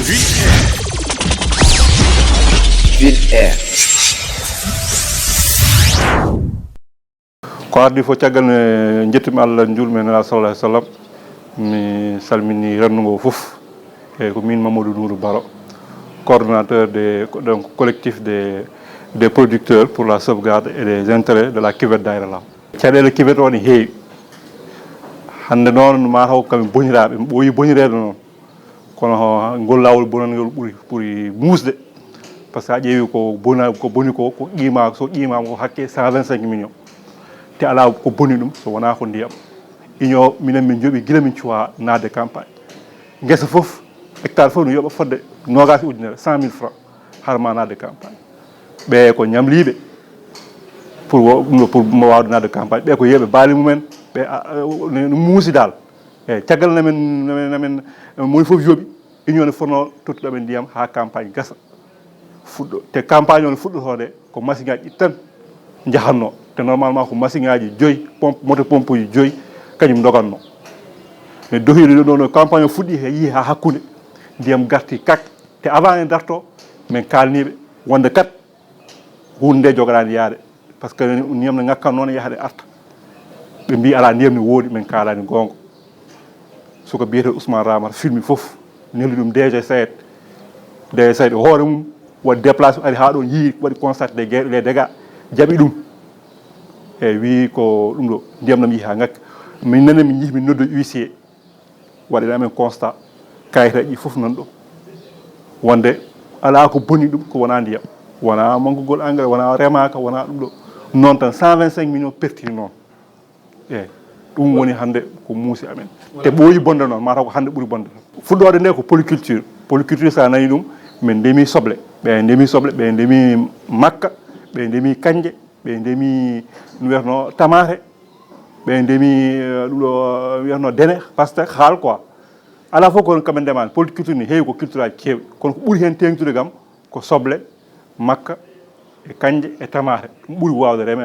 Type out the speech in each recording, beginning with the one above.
WINNDERE. ko ardi fo caggal jettimi Allah julmen ala sallallahu alaihi wasallam mi salmini rendugo fof e ko min Mamadou Nourou Barro, coordonnateur donc collectif des producteurs pour la sauvegarde et des intérêts de la cuvette d'Haayre Laaw. Caɗele cuvette o ne heewi hande noon mataw kamɓe boniraɓe ɓooyi bonirede noon kono ngol lawol bonangol ɓuuri musde par ce que a ƴeewi ko boni ko qima so qimama ko hakke 125 millions te ala ko boni ɗum so wona ko ndiyam union minen min jooɓi gila min cuwa nadde campagne guesa foof hectare fof no yooɓa fodde 20 ujunere 100 000 francs harma nadde campagne ɓe ko ñamliɓe pour wawde nadde campagne ɓe ko yeeɓe baali mumen ɓe no muusi dal eyyi caggal namen moni foof jooɓi union ne fonno tottuɗaɓe ndiyam ha campagne gasa fuɗɗo te campagne o no fuɗɗotode ko machine ngaji ɗi tan jahanno te normalement ko machine ngaji 5 pompe moto pompe uji 5 kañum doganno mais dohiɗo ɗo no campagne o fuɗɗi he yii ha hakkude ndiyam garti kak te avant en darto min kalniɓe wonde kat hunde nde jogoɗani yaade par ce que ndiyam ne ngakkan noon yahde arta ɓe mbi ala ndiyam ne woodi min kalani gonga soko biyete Ousmane Ramata filmi foof nelli ɗum DG Sayed hoore mum waɗi déplacé ari ha ɗon yii waɗi constaté les dégâts jaɓi ɗum eyyi wi ko ɗum ɗo ndiyam nam yii ha ngakka min nane min jii min noddo huissier waɗi amen constat kayitaji foof nan ɗo wonde ala ko boni ɗum ko wona ndiyam wona manqugol engrais wona remaka wona ɗum ɗo noon tan 125 millions pertini noon eyyi ɗum woni hande ko muusi amen te ɓooyi bonde noon mataw ko hande ɓuuri bonde fuɗɗode nde ko polyculture sa nani ɗum min ndemi soble ɓe ndemi makka ɓe ndemi kanje ɓe ndemi no wiyatno tamate ɓe ndemi ɗum ɗo wiyatno dene pastèque haal quoi ala fof kono kamɓe ndemani polyculture ni heewi ko culture aji kewɗi kono ko ɓuuri hen tengtude kam ko soble makka e kanje e tamate ɗum ɓuuri wawde reme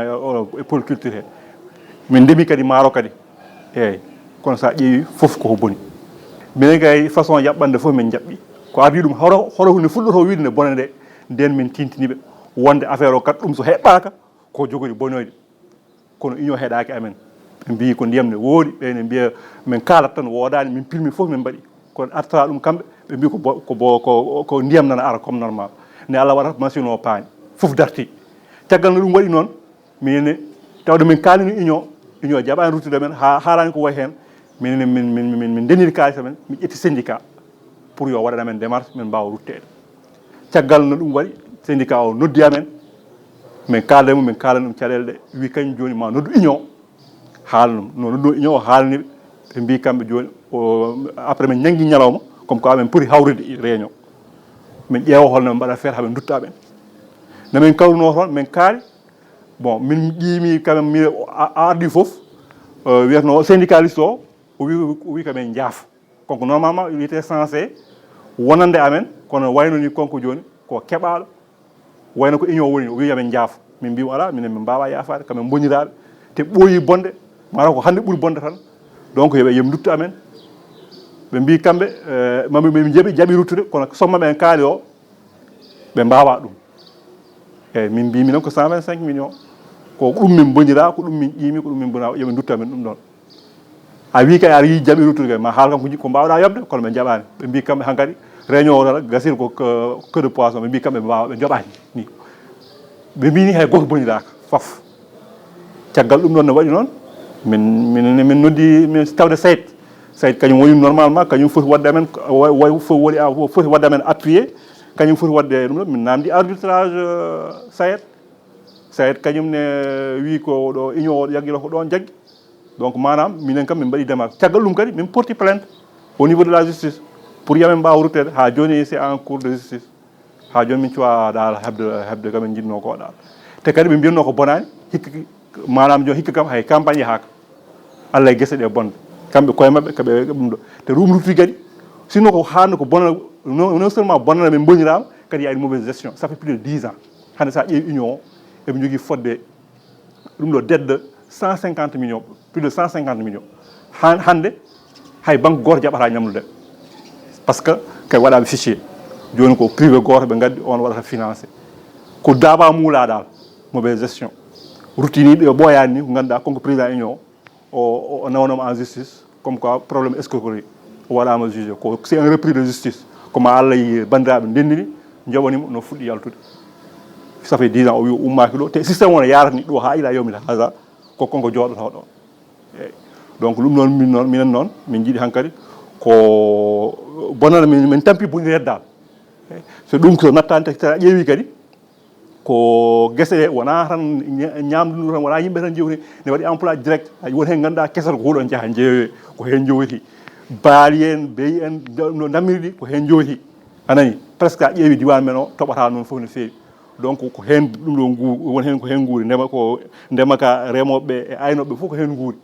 e polyculture he min ndemi kadi maaro kadi eyyi kono sa ƴeewi foof koko boni minen kay façon yaɓɓande foof min jaɓɓi ko ardi ɗum hoto hunde fuɗɗoto wiide nde bone nde nden min tintiniɓe wonde affaire o kat ɗum so heɓɓaka ko jogori bonoyde kono union heeɗaki amen ɓe mbi ko ndiyam ne woodi ɓene mbiya min kalat tan wodani min pilmi foof min mbaɗi kono artata ɗum kamɓe ɓe mbi ko ndiyam nana ara comme normal ne Allah waɗata machine o paani foof darti caggal no ɗum waɗi noon min tawde min kalini union jaɓani ruttude men ha haalani ko wayi hen min deniri kalis amen min ƴetti syndicat pour yo waɗana men démarche min mbawa ruttede caggal no ɗum waɗi syndicat o noddi amen min kalde mum min kalani ɗum caɗele ɗe wi kañum joni ma noddu union haalnum no noddu union o haalniɓe ɓe mbi kamɓe joni après min ñangui ñalawma comme quoi min poti hawrude réunion min ƴeewa holno min mbaɗa feere haɓe dutta amen nomin kawruno toon min kaali bon min ƴiimi quand même mi ardi foof wiyatno syndicaliste o wi kamen jaaf konko normalement il était censé wonande amen kono wayno ni konko joni ko keɓaɗo wayno ko union woni o wi yamen jaaf min mbimo ala minen min mbawa yaafade kamen boniraɓe te ɓooyi bonde mataw ko hande ɓuuri bonde tan donc yoɓe dutta amen ɓe mbi kamɓe mami jaɓi ruttude kono somma ɓen kaali o ɓe mbawa ɗum eyyi min mbi minen ko 125 millions ko ɗum min bonira ko ɗum min ƴiimi ko ɗum min bonira yoɓe dutta men ɗum ɗon a wi kay aɗa yi jaɓi ruttude kay ma haal kam ko mbawɗa yobde kono ɓe jaɓani ɓe mbi kamɓe hankkadi réunion o tata gasir ko queue de poisson ɓe mbi kamɓe ɓe joɓani ni ɓe mbini hay goto boniraka foof caggal ɗum ɗon ne waɗi noon min noddi min tawde Sayed kañum woni normalement kañum foti wadde amen foti wadde amen appuyé kañum foti wadde ɗum ɗo min namdi arbitrage Sayed kañum ne wi ko ɗo union o jagguila ko ɗon jaggi donc manam minen kam min mbaɗi démarche caggal ɗum kadi min porti plainte au niveau de la justice pour yamen mbawa ruttede ha joni c'est en cours de justice ha joni min cuwa dal hebde kamen jinno ko dal te kadi ɓe mbiyatno ko bonani hikka manam joni hikka kam hay campagne yahaka Allah e guese ɗe bonde kamɓe koye mabɓe kaɓe ɗum ɗo te ɗum rutti kadi sinon ko hanno ko bona non seulement bonnana men bonirama kadi yaani mauvaise gestion ça fait plus de 10 ans hande sa ƴeewi union o eɓe jogui fodde ɗum ɗo dette 150 millions plus de 150 millions hande hay banque goto jaɓata ñamlude parce que kay waɗaɓe fichier joni ko privé goto ɓe gaddi on waɗata financé ko daba muula dal mauvaise gestion routiniɓe o ɓooyani ni ko ganduɗa konko président union o nawanoma en justice comme quoi problème escroquerie o waɗama jugé ko c'est un repris de justice koma Allah yi bandiraɓe ndendini joɓanimo no fuɗɗi yaltude ça fait 10 ans o wi ummaki ɗo te systéme o no yaratani ɗo ha ila yawmil hasa ko konko jooɗoto ɗon eyyi donc ɗum noon minen noon min jiiɗi hankkadi ko bonana min tampi bonirede dal so ɗum so nattani a ƴeewi kadi ko guese ɗe wona tan ñamdu tan wona yimɓe tan jewti ne waɗi emploi direct woni hen ganduɗa kesata ko huuɗon jaaha jeeyoye ko hen jowti baali en beyi en no dammiri ɗi ko hen jowti anani presque a ƴeewi diwan men o toɓata noon foof no feewi donc ko hen ɗum ɗo woni hen ko hen guuri ndema ko ndema ka remoɓeɓe e aynoɓe fof ko hen guuri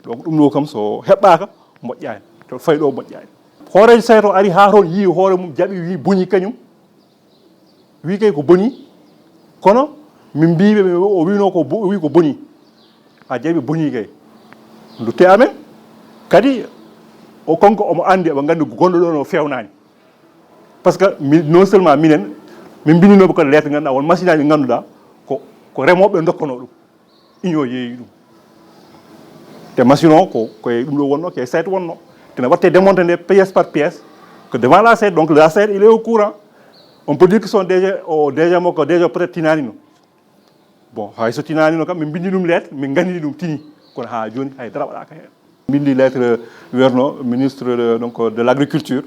donc ɗum ɗo kam so heɓɓaka moƴƴani to fayi ɗo moƴƴani hoorejo sayto ari ha toon yii hoore mum jaaɓi wi boñi kañum wi kay ko boni kono min mbiɓe o wino ko wi ko boni a jaaɓi boni kay dutte amen kadi o konko omo andi eɓe gandi gonɗo ɗo no fewnani par ce que non seulement minen min bindinoɓe kode lettre ganduɗa won machine aji ɗi ganduɗa ko remoɓe dokkono ɗum union yeeyi ɗum te machine o koye ɗum ɗo wonno koye sayto wonno tene watte démonté nde pièce par pièce que devant la SAID, donc la SAID il est au courant. On peut dire que son déjà moko déjà peut-être tinanino. Bon, hay so tinanino kam min bindi dum lettre min gandi dum tini kono ha joni hay dara wala ka hen. Bindi lettre werno ministre de l'agriculture.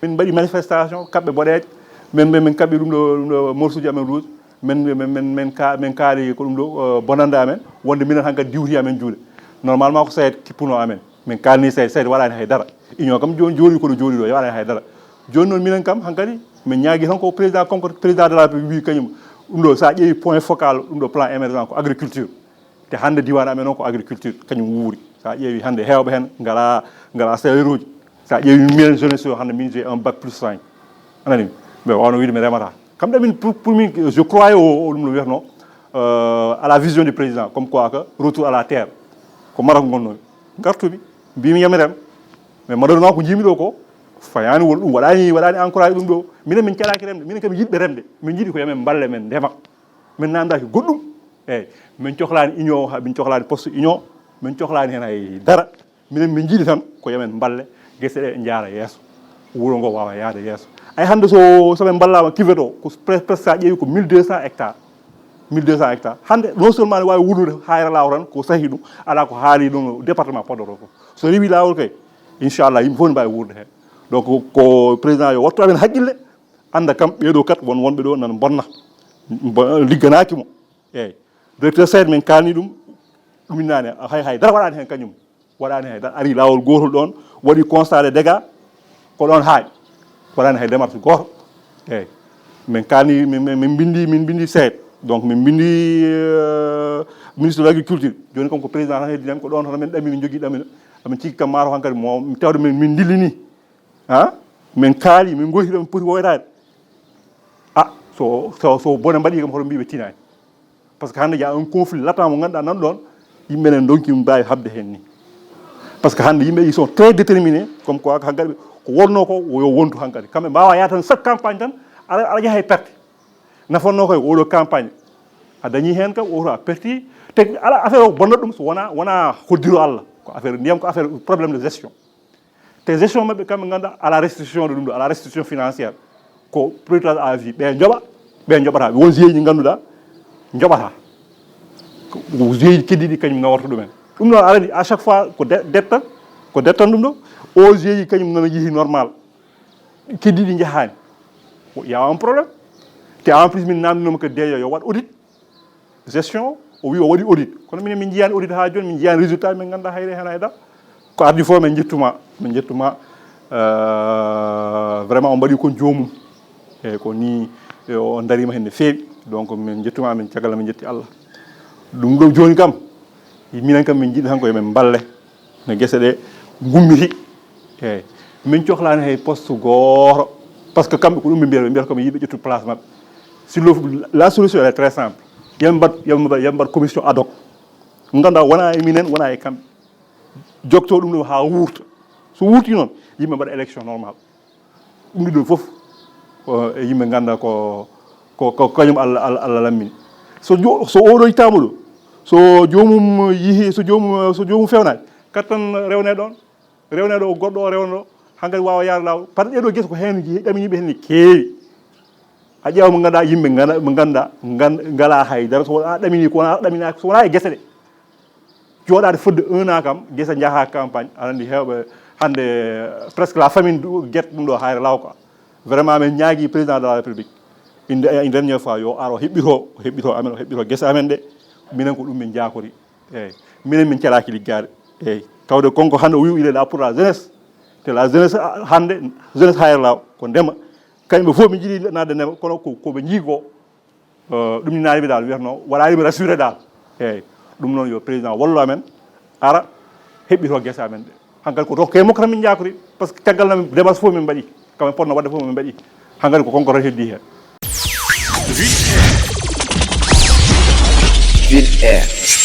Min badi manifestation kabbe bodeje men kabbe dum do morsuji amen rouge men kaali ko dum do bonanda amen wonde minen hanka diwti amen juude. Normalement ko SAID kipuno amen. Men kalni SAID wala hay dara. Union kam joni ko do joni do wala hay dara. Joni non minen kam hankadi min ñaagui tan ko président de la République kañum ɗum ɗo sa ƴeewi point focal ɗum ɗo plan émergent ko agriculture te hande diwan amen on ko agriculture kañum wuuri sa ƴeewi hande hewɓe hen ngala salaire uji sa ƴeewi minen jeunesse o hande min j'ai un bac plus 5 anani mais wawno wiide mi remata kam ɗamin pour min je croyais o ɗum no wiyatno à la vision du président comme quoi que retour à la terre ko Maroc gonnomi gartumi mbimi yami rem mais malheureusement ko jimi ɗo ko fayani won ɗum waɗani encouragé ɗum ɗo minen min calaki remde minen kam yiɗɓe remde min jiiɗi ko yamen balle men ndema min namdaki goɗɗum eyyi min cohlani union min cohlani poste union min cohlani hen hay dara minen min jiiɗi tan ko yamen balle guese ɗe jaara yeeso wuro ngo wawa yaade yeeso ay hande soɓe ballama kivet o ko presque sa ƴeewi ko 1200 hectares 1200 hectares hande non seulement ne wawi wurnude Haayre Laaw tan ko sahi ɗum ala ko haali ɗum département Podor o fof so rewi lawol kay inchallah yimɓe fof ne mbawi wurde hen donc ko président yo wattu amen haqqille anda kam ɓeeɗo kat wonɓe ɗo nana bonna ligganaki mo eyyi directeur SAID min kalni ɗum ɗuminani hay dara waɗani hen kañum waɗani hay dara ari lawol gotol ɗon waɗi constat de dégâts ko ɗon haaƴi waɗani hay démarche goto eyyi min kalni min bindi SAID donc min bindi ministre de l'agriculture joni kam ko président tan heddinami ko ɗon tan min ɗamini jogui ɗamina amin cikki kam maaro hankkadi mo tawde min dillini min kaali min goyti ɗum poti woyrade so bone mbaɗi kam hoto mbiɓe tinani par ce que hande y a un conflit latent mo ganduɗa nan ɗon yimɓe nen donki mbawi habde hen ni par ce que hande yimɓe ils sont très déterminés comme quoi hankkadi ko wonno ko yo wontu hankkadi kamɓe mbawa yaha tan chaque campagne tan aɗa jaaha e perte nafanno koye oɗo campagne a dañi hen kam oto a perti te ala affaire o bonnat ɗum so wona hoddiro Allah ko affaire ndiyam ko affaire problème de gestion te gestion mabɓe kamɓe ganduɗa à la restitution de ɗum ɗo à la restitution financière ko priorité à vie ɓe jooɓa ɓe jooɓata won jeeji ganduɗa jooɓata ko jeeji keddiɗi kañum gawarta ɗumen ɗum noon arani à chaque fois ko dettan ɗum ɗo o jeeji kañum nana yeehi normal keddiɗi jahani y a un problème te en plus min namdinoma que déjà yo waɗ audit gestion o wi o waɗi audit kono minen min jiyani audit ha joni min jiyani résultat min ganduɗa hayre hen hayda ko ardi fof min jettuma vraiment on mbaɗi kon jomum eyyi ko ni o darima hen no feewi donc min jettuma min caggal min jetti Allah ɗum ɗo joni kam minen kam min jiiɗi tan ko yomin balle no guese ɗe gummiti eyyi min cohlani hay poste goto par ce que kamɓe ko ɗum ɓe mbiyata komi yiiɓe ƴettu place mabɓe la solution elle est très simple yam mbat commission ad hoc ganduɗa wona e minen wona e kamɓe jokto ɗum ɗo ha wurta so wurti noon yimɓe mbaɗa élection normal ɗum ɗiɗo fof e yimɓe ganda ko kañum Allah lammini so oɗo ittama ɗo so jomum yihi so jomum fewnani kat tan rewne ɗo goɗɗo o rewna ɗo hankkadi wawa yaade lawol par ce que ɗeɗo guese ko hen ɗamin yimɓe hen ne keewi a ƴeewa mo ganduɗa yimɓe mo ganduɗa ngala haydara so wona ɗamini ko wona ɗaminaki so wona e guese ɗe joɗade fodde 1 an kam guese jaaha campagne aɗa andi hewɓe hande presque la famille guette ɗum ɗo Haayre Laaw quoi vraiment min ñaagui président de la république une dernière fois yo aro heɓɓito amen o heɓɓito guese amen ɗe minen ko ɗum min jakori eyyi minen min calaki liggade eyyi tawde konko hande o wi il est là pour la jeunesse te la jeunesse hande jeunesse Haayre Laaw ko ndema kañɓe fof mi jiiɗi nadde ndema kono koɓe jii ko ɗum ni nanimi dal wiyatno waɗanimi rassuré dal eyyi ɗum noon yo président wallu amen ara heɓɓito guese amen ɗe hankkadi ko ke makko tan min jakori par ce que caggal nam démarche fof min mbaɗi kamen ponno wadde fof min mbaɗi hankkadi ko konko tan heddi hen WINNDERE